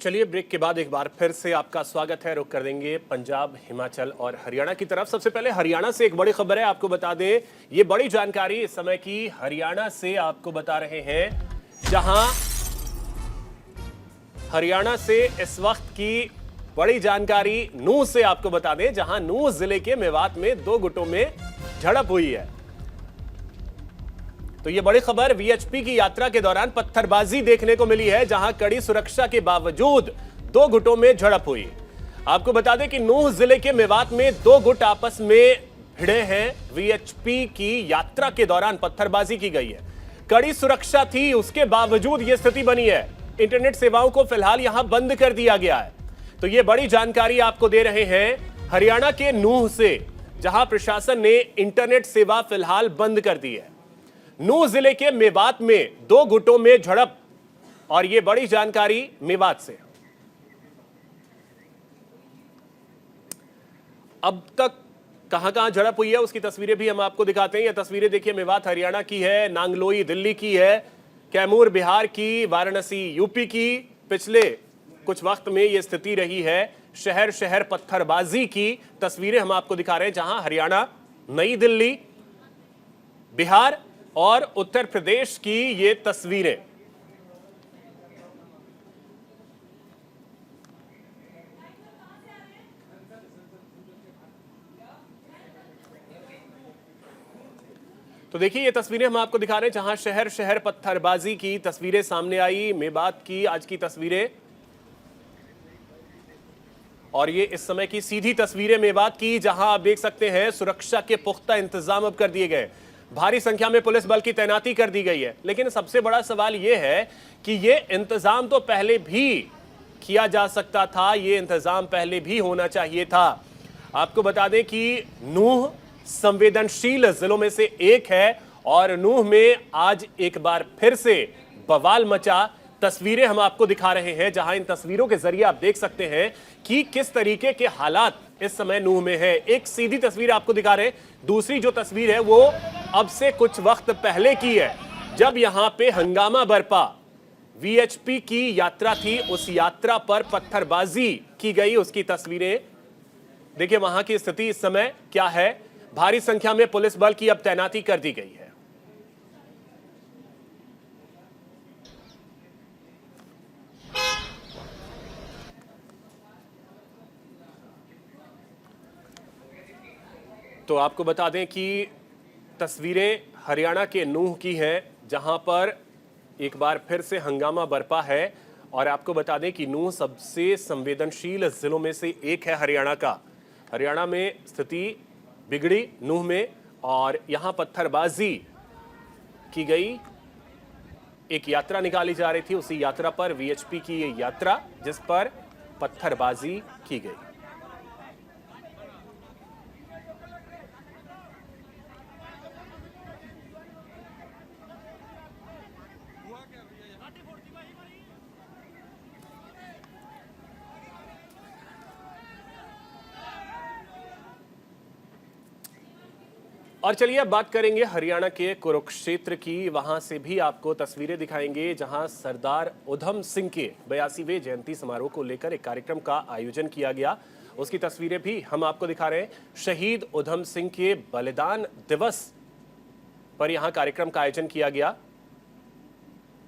चलिए ब्रेक के बाद एक बार फिर से आपका स्वागत है। रुक कर देंगे पंजाब, हिमाचल और हरियाणा की तरफ। सबसे पहले हरियाणा से एक बड़ी खबर है, आपको बता दें, ये बड़ी जानकारी इस समय की हरियाणा से आपको बता रहे हैं, जहां हरियाणा से इस वक्त की बड़ी जानकारी नूंह से आपको बता दें, जहां नूंह जिले के मेवात में दो गुटों में झड़प हुई है। तो यह बड़ी खबर वीएचपी की यात्रा के दौरान पत्थरबाजी देखने को मिली है, जहां कड़ी सुरक्षा के बावजूद दो गुटों में झड़प हुई। आपको बता दें कि नूंह जिले के मेवात में दो गुट आपस में भिड़े हैं। वीएचपी की यात्रा के दौरान पत्थरबाजी की गई है, कड़ी सुरक्षा थी, उसके बावजूद यह स्थिति बनी है। इंटरनेट सेवाओं को फिलहाल यहां बंद कर दिया गया है। तो यह बड़ी जानकारी आपको दे रहे हैं हरियाणा के नूंह से, जहां प्रशासन ने इंटरनेट सेवा फिलहाल बंद कर दी है। नूंह जिले के मेवात में दो गुटों में झड़प, और यह बड़ी जानकारी मेवात से। अब तक कहां झड़प हुई है उसकी तस्वीरें भी हम आपको दिखाते हैं। यह तस्वीरें देखिए, मेवात हरियाणा की है, नांगलोई दिल्ली की है, कैमूर बिहार की, वाराणसी यूपी की। पिछले कुछ वक्त में यह स्थिति रही है शहर शहर पत्थरबाजी की। तस्वीरें हम आपको दिखा रहे हैं, जहां हरियाणा, नई दिल्ली, बिहार और उत्तर प्रदेश की ये तस्वीरें। तो देखिए, ये तस्वीरें हम आपको दिखा रहे हैं, जहां शहर शहर पत्थरबाजी की तस्वीरें सामने आई। मेवात की आज की तस्वीरें, और ये इस समय की सीधी तस्वीरें मेवात की, जहां आप देख सकते हैं सुरक्षा के पुख्ता इंतजाम अब कर दिए गए। भारी संख्या में पुलिस बल की तैनाती कर दी गई है। लेकिन सबसे बड़ा सवाल यह है कि यह इंतजाम तो पहले भी किया जा सकता था, यह इंतजाम पहले भी होना चाहिए था। आपको बता दें कि नूंह संवेदनशील जिलों में से एक है, और नूंह में आज एक बार फिर से बवाल मचा। तस्वीरें हम आपको दिखा रहे हैं, जहां इन तस्वीरों के जरिए आप देख सकते हैं कि किस तरीके के हालात इस समय नूंह में है। एक सीधी तस्वीर आपको दिखा रहे हैं, दूसरी जो तस्वीर है वो अब से कुछ वक्त पहले की है, जब यहां पे हंगामा बरपा। वीएचपी की यात्रा थी, उस यात्रा पर पत्थरबाजी की गई, उसकी तस्वीरें देखिए। वहां की स्थिति इस समय क्या है, भारी संख्या में पुलिस बल की अब तैनाती कर दी गई है। तो आपको बता दें कि तस्वीरें हरियाणा के नूंह की हैं, जहां पर एक बार फिर से हंगामा बरपा है। और आपको बता दें कि नूंह सबसे संवेदनशील जिलों में से एक है हरियाणा का। हरियाणा में स्थिति बिगड़ी नूंह में, और यहां पत्थरबाजी की गई। एक यात्रा निकाली जा रही थी, उसी यात्रा पर वीएचपी की ये यात्रा, जिस पर पत्थरबाजी की गई। और चलिए अब बात करेंगे हरियाणा के कुरुक्षेत्र की। वहां से भी आपको तस्वीरें दिखाएंगे, जहां सरदार उधम सिंह के 82वें जयंती समारोह को लेकर एक कार्यक्रम का आयोजन किया गया। उसकी तस्वीरें भी हम आपको दिखा रहे हैं। शहीद उधम सिंह के बलिदान दिवस पर यहां कार्यक्रम का आयोजन किया गया।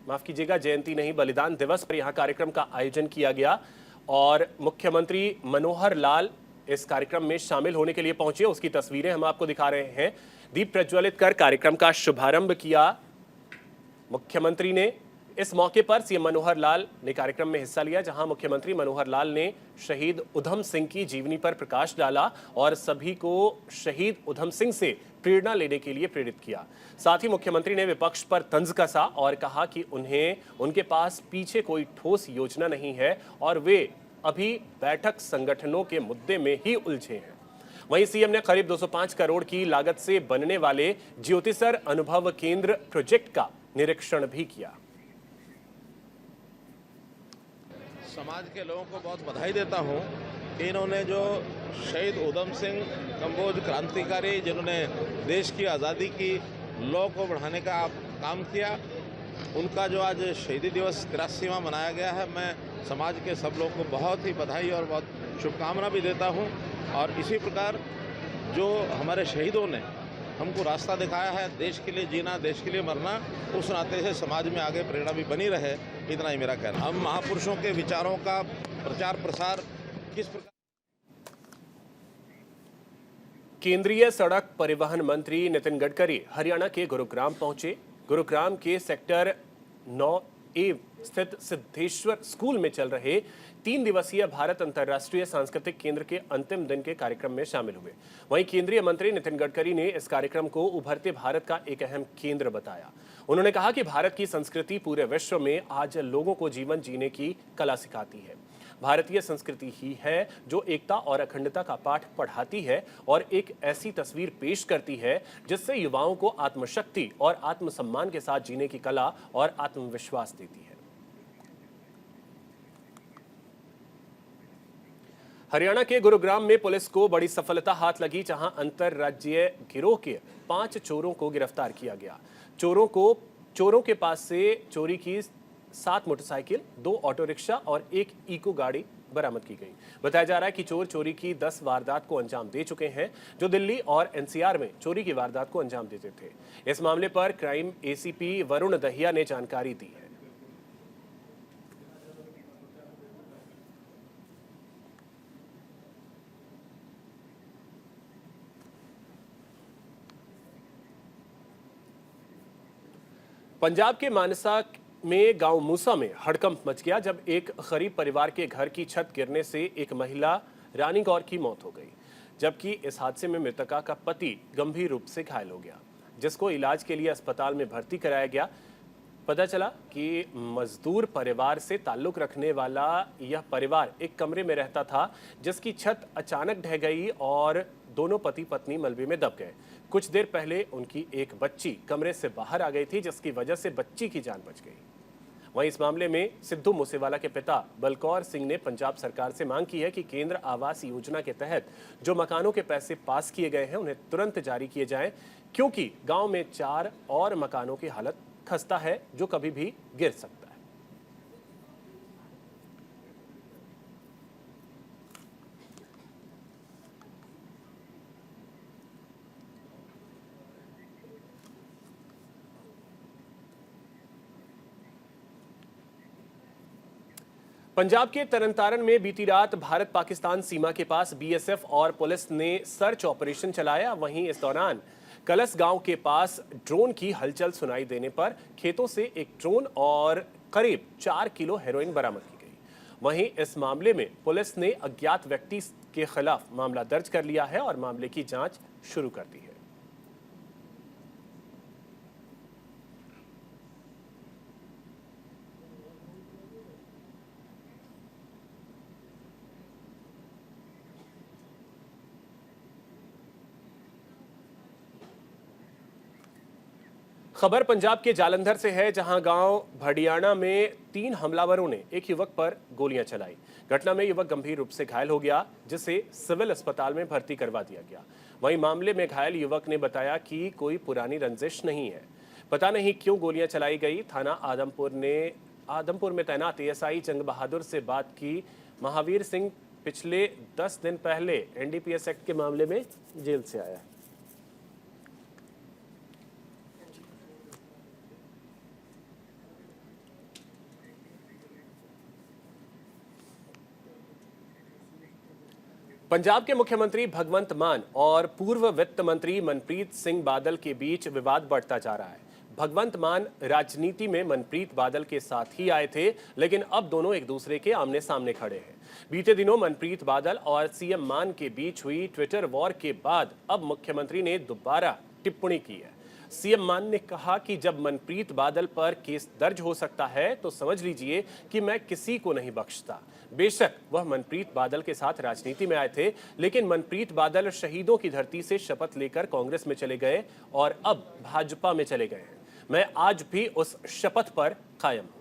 माफ कीजिएगा, जयंती नहीं, बलिदान दिवस पर यहां कार्यक्रम का आयोजन किया गया। और मुख्यमंत्री मनोहर लाल इस कार्यक्रम में शामिल होने के लिए पहुंचे, उसकी तस्वीरें हम आपको दिखा रहे हैं। दीप प्रज्वलित कर कार्यक्रम का शुभारंभ किया मुख्यमंत्री ने। इस मौके पर सीएम मनोहर लाल ने कार्यक्रम में हिस्सा लिया, जहां मुख्यमंत्री मनोहर लाल ने शहीद उधम सिंह की जीवनी पर प्रकाश डाला और सभी को शहीद उधम सिंह से प्रेरणा लेने के लिए प्रेरित किया। साथ ही मुख्यमंत्री ने विपक्ष पर तंज कसा और कहा कि उनके पास पीछे कोई ठोस योजना नहीं है और वे अभी बैठक संगठनों के मुद्दे में ही उलझे हैं। वहीं सीएम ने करीब 205 करोड़ की लागत से बनने वाले ज्योतिसर अनुभव केंद्र प्रोजेक्ट का निरीक्षण भी किया। समाज के लोगों को बहुत बधाई देता हूं कि इन्होंने जो शहीद उधम सिंह कम्बोज क्रांतिकारी, जिन्होंने देश की आज़ादी की लौ को बढ़ाने का काम किया, उनका जो आज शहीदी दिवस 83वां मनाया गया है, मैं समाज के सब लोगों को बहुत ही बधाई और बहुत शुभकामना भी देता हूँ। और इसी प्रकार जो हमारे शहीदों ने हमको रास्ता दिखाया है, देश के लिए जीना, देश के लिए मरना, उस नाते से समाज में आगे प्रेरणा भी बनी रहे, इतना ही मेरा कहना। हम महापुरुषों के विचारों का प्रचार प्रसार किस प्रकार। केंद्रीय सड़क परिवहन मंत्री नितिन गडकरी हरियाणा के गुरुग्राम पहुंचे। गुरुग्राम के सेक्टर 9A स्थित सिद्धेश्वर स्कूल में चल रहे 3 दिवसीय भारत अंतर्राष्ट्रीय सांस्कृतिक केंद्र के अंतिम दिन के कार्यक्रम में शामिल हुए। वहीं केंद्रीय मंत्री नितिन गडकरी ने इस कार्यक्रम को उभरते भारत का एक अहम केंद्र बताया। उन्होंने कहा कि भारत की संस्कृति पूरे विश्व में आज लोगों को जीवन जीने की कला सिखाती है। भारतीय संस्कृति ही है जो एकता और अखंडता का पाठ पढ़ाती है और एक ऐसी तस्वीर पेश करती है जिससे युवाओं को आत्मशक्ति और आत्मसम्मान के साथ जीने की कला और आत्मविश्वास देती है। हरियाणा के गुरुग्राम में पुलिस को बड़ी सफलता हाथ लगी, जहां अंतरराज्यीय गिरोह के 5 चोरों को गिरफ्तार किया गया। चोरों के पास से चोरी की 7 मोटरसाइकिल, 2 ऑटो रिक्शा और 1 इको गाड़ी बरामद की गई। बताया जा रहा है कि चोर चोरी की 10 वारदात को अंजाम दे चुके हैं, जो दिल्ली और एनसीआर में चोरी की वारदात को अंजाम देते थे। इस मामले पर क्राइम एसीपी वरुण दहिया ने जानकारी दी है। पंजाब के मानसा में गांव मूसा में हड़कंप मच गया जब एक गरीब परिवार के घर की छत गिरने से एक महिला रानी गौर की मौत हो गई, जबकि इस हादसे में मृतका का पति गंभीर रूप से घायल हो गया, जिसको इलाज के लिए अस्पताल में भर्ती कराया गया। पता चला कि मजदूर परिवार से ताल्लुक रखने वाला यह परिवार एक कमरे में रहता था, जिसकी छत अचानक ढह गई और दोनों पति पत्नी मलबे में दब गए। कुछ देर पहले उनकी एक बच्ची कमरे से बाहर आ गई थी, जिसकी वजह से बच्ची की जान बच गई। वहीं इस मामले में सिद्धू मूसेवाला के पिता बलकौर सिंह ने पंजाब सरकार से मांग की है कि केंद्र आवास योजना के तहत जो मकानों के पैसे पास किए गए हैं उन्हें तुरंत जारी किए जाएं, क्योंकि गांव में 4 और मकानों की हालत खस्ता है जो कभी भी गिर सकता है। पंजाब के तरनतारन में बीती रात भारत पाकिस्तान सीमा के पास बीएसएफ और पुलिस ने सर्च ऑपरेशन चलाया। वहीं इस दौरान कलस गांव के पास ड्रोन की हलचल सुनाई देने पर खेतों से एक ड्रोन और करीब 4 किलो हेरोइन बरामद की गई। वहीं इस मामले में पुलिस ने अज्ञात व्यक्ति के खिलाफ मामला दर्ज कर लिया है और मामले की जांच शुरू कर दी है। खबर पंजाब के जालंधर से है, जहां गांव भडियाना में 3 हमलावरों ने एक युवक पर गोलियां चलाई। घटना में युवक गंभीर रूप से घायल हो गया, जिसे सिविल अस्पताल में भर्ती करवा दिया गया। वहीं मामले में घायल युवक ने बताया कि कोई पुरानी रंजिश नहीं है, पता नहीं क्यों गोलियां चलाई गई। थाना आदमपुर में तैनात एएसआई जंग बहादुर से बात की। महावीर सिंह पिछले 10 दिन पहले एनडीपीएस एक्ट के मामले में जेल से आया है। पंजाब के मुख्यमंत्री भगवंत मान और पूर्व वित्त मंत्री मनप्रीत सिंह बादल के बीच विवाद बढ़ता जा रहा है। भगवंत मान राजनीति में मनप्रीत बादल के साथ ही आए थे, लेकिन अब दोनों एक दूसरे के आमने सामने खड़े हैं। बीते दिनों मनप्रीत बादल और सीएम मान के बीच हुई ट्विटर वॉर के बाद अब मुख्यमंत्री ने दोबारा टिप्पणी की है। सीएम मान ने कहा कि जब मनप्रीत बादल पर केस दर्ज हो सकता है तो समझ लीजिए कि मैं किसी को नहीं बख्शता। बेशक वह मनप्रीत बादल के साथ राजनीति में आए थे, लेकिन मनप्रीत बादल शहीदों की धरती से शपथ लेकर कांग्रेस में चले गए और अब भाजपा में चले गए हैं। मैं आज भी उस शपथ पर कायम हूं।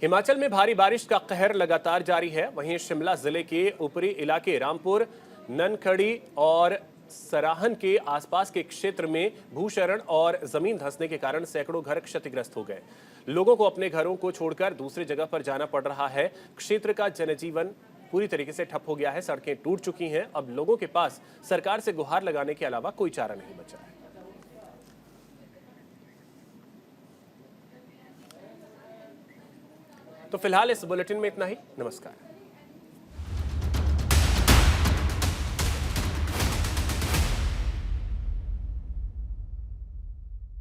हिमाचल में भारी बारिश का कहर लगातार जारी है। वहीं शिमला जिले के ऊपरी इलाके रामपुर, ननखड़ी और सराहन के आसपास के क्षेत्र में भूशरण और जमीन धंसने के कारण सैकड़ों घर क्षतिग्रस्त हो गए। लोगों को अपने घरों को छोड़कर दूसरी जगह पर जाना पड़ रहा है। क्षेत्र का जनजीवन पूरी तरीके से ठप हो गया है, सड़कें टूट चुकी हैं। अब लोगों के पास सरकार से गुहार लगाने के अलावा कोई चारा नहीं बचा है। तो फिलहाल इस बुलेटिन में इतना ही। नमस्कार।